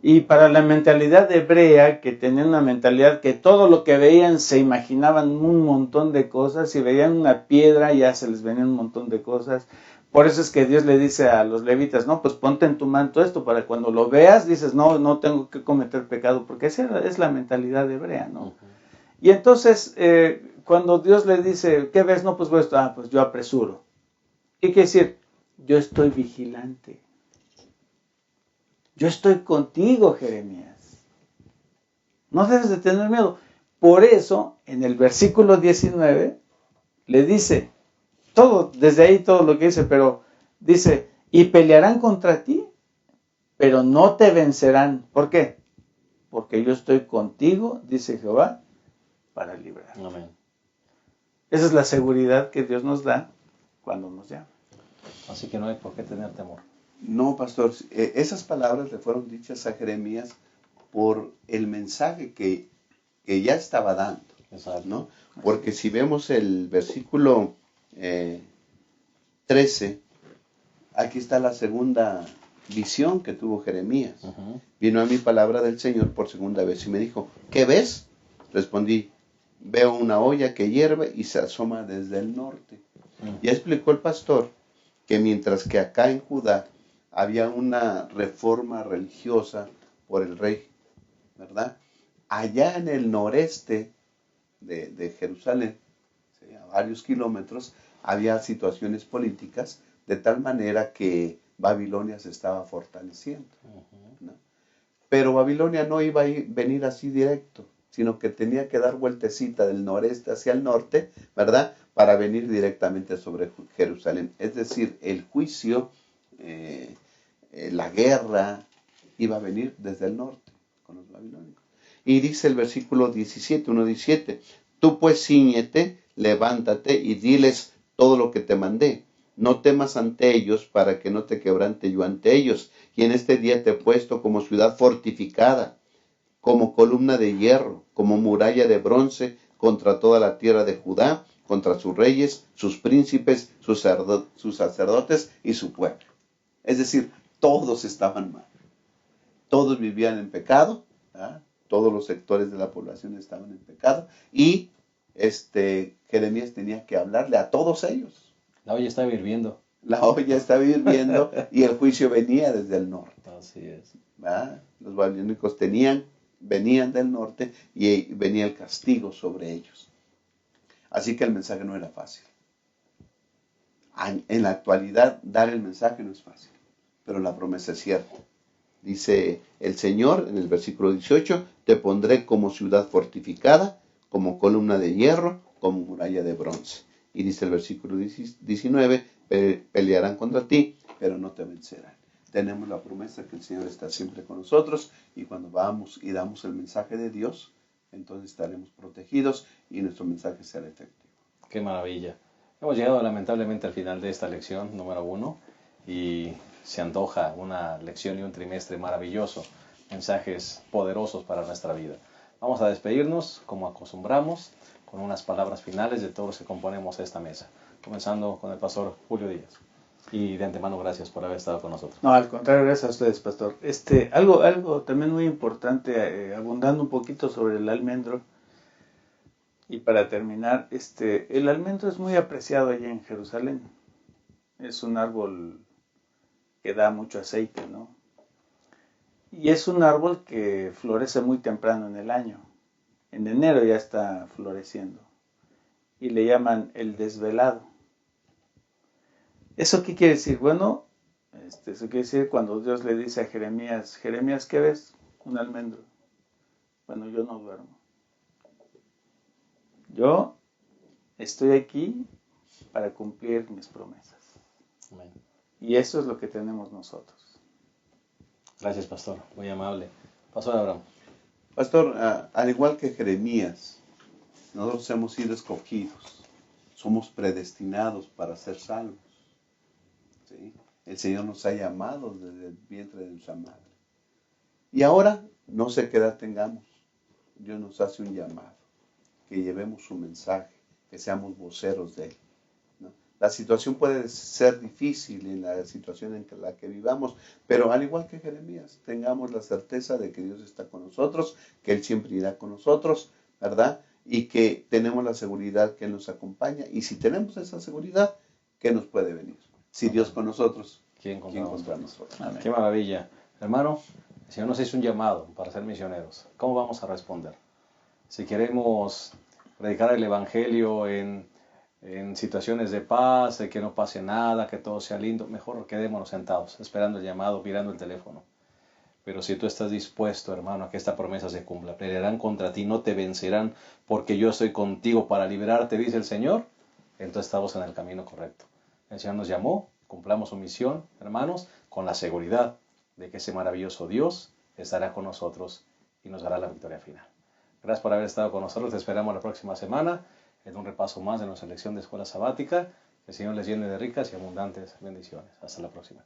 Y para la mentalidad hebrea, que tenía una mentalidad que todo lo que veían se imaginaban un montón de cosas, si veían una piedra ya se les venían un montón de cosas. Por eso es que Dios le dice a los levitas, no, pues ponte en tu manto esto, para cuando lo veas dices, no tengo que cometer pecado, porque esa es la mentalidad hebrea, ¿no? Y entonces, cuando Dios le dice, ¿qué ves? No, pues voy a esto, pues yo apresuro. ¿Qué quiere decir? Yo estoy vigilante. Yo estoy contigo, Jeremías. No debes de tener miedo. Por eso, en el versículo 19, le dice, desde ahí todo lo que dice, pero dice, y pelearán contra ti, pero no te vencerán. ¿Por qué? Porque yo estoy contigo, dice Jehová, para librar. Amén. Esa es la seguridad que Dios nos da cuando nos llama. Así que no hay por qué tener temor. No, pastor, esas palabras le fueron dichas a Jeremías por el mensaje que ya estaba dando. Exacto. ¿No? Porque si vemos el versículo 13, aquí está la segunda visión que tuvo Jeremías. Uh-huh. Vino a mí palabra del Señor por segunda vez y me dijo, ¿qué ves? Respondí, veo una olla que hierve y se asoma desde el norte. Ya explicó el pastor que mientras que acá en Judá había una reforma religiosa por el rey, ¿verdad? Allá en el noreste de Jerusalén, ¿sí? A varios kilómetros, había situaciones políticas de tal manera que Babilonia se estaba fortaleciendo, ¿no? Pero Babilonia no iba a venir así directo, sino que tenía que dar vueltecita del noreste hacia el norte, ¿verdad? Para venir directamente sobre Jerusalén. Es decir, el juicio, la guerra, iba a venir desde el norte con los babilónicos. Y dice el versículo 17, tú pues cíñete, levántate y diles todo lo que te mandé. No temas ante ellos para que no te quebrante yo ante ellos. Y en este día te he puesto como ciudad fortificada, como columna de hierro, como muralla de bronce contra toda la tierra de Judá, contra sus reyes, sus príncipes, sus sacerdotes y su pueblo. Es decir, todos estaban mal. Todos vivían en pecado, ¿ah? Todos los sectores de la población estaban en pecado y Jeremías tenía que hablarle a todos ellos. La olla estaba hirviendo. La olla estaba hirviendo y el juicio venía desde el norte. Así es. ¿Ah? Los babilónicos venían del norte y venía el castigo sobre ellos. Así que el mensaje no era fácil. En la actualidad dar el mensaje no es fácil, pero la promesa es cierta. Dice el Señor en el versículo 18, te pondré como ciudad fortificada, como columna de hierro, como muralla de bronce. Y dice el versículo 19, pelearán contra ti, pero no te vencerán. Tenemos la promesa que el Señor está siempre con nosotros y cuando vamos y damos el mensaje de Dios, entonces estaremos protegidos y nuestro mensaje será efectivo. Qué maravilla. Hemos llegado lamentablemente al final de esta lección número 1 y se antoja una lección y un trimestre maravilloso. mensajes poderosos para nuestra vida. Vamos a despedirnos, como acostumbramos, con unas palabras finales de todos los que componemos esta mesa, comenzando con el pastor Julio Díaz. Y de antemano, gracias por haber estado con nosotros. No, al contrario, gracias a ustedes, pastor. Algo también muy importante, abundando un poquito sobre el almendro. Y para terminar, el almendro es muy apreciado allí en Jerusalén. Es un árbol que da mucho aceite, ¿no? Y es un árbol que florece muy temprano en el año. En enero ya está floreciendo. Y le llaman el desvelado. ¿Eso qué quiere decir? Bueno, eso quiere decir cuando Dios le dice a Jeremías, Jeremías, ¿qué ves? Un almendro. Bueno, yo no duermo. Yo estoy aquí para cumplir mis promesas. Amén. Y eso es lo que tenemos nosotros. Gracias, pastor. Muy amable. Pastor Abraham. Pastor, al igual que Jeremías, nosotros hemos sido escogidos. Somos predestinados para ser salvos. ¿Sí? El Señor nos ha llamado desde el vientre de nuestra madre. Y ahora, no sé qué edad tengamos, Dios nos hace un llamado. Que llevemos su mensaje, que seamos voceros de Él, ¿no? La situación puede ser difícil en la situación en la que vivamos, pero al igual que Jeremías, tengamos la certeza de que Dios está con nosotros, que Él siempre irá con nosotros, ¿verdad? Y que tenemos la seguridad que Él nos acompaña. Y si tenemos esa seguridad, ¿qué nos puede venir? Si Dios con nosotros, ¿Quién contra nosotros? Amén. Qué maravilla. Hermano, el Señor nos hizo un llamado para ser misioneros. ¿Cómo vamos a responder? Si queremos predicar el Evangelio en situaciones de paz, de que no pase nada, que todo sea lindo, mejor quedémonos sentados, esperando el llamado, mirando el teléfono. Pero si tú estás dispuesto, hermano, a que esta promesa se cumpla, pelearán contra ti, no te vencerán, porque yo estoy contigo para liberarte, dice el Señor, entonces estamos en el camino correcto. El Señor nos llamó, cumplamos su misión, hermanos, con la seguridad de que ese maravilloso Dios estará con nosotros y nos dará la victoria final. Gracias por haber estado con nosotros. Te esperamos la próxima semana en un repaso más de nuestra lección de escuela sabática. Que el Señor les llene de ricas y abundantes bendiciones. Hasta la próxima.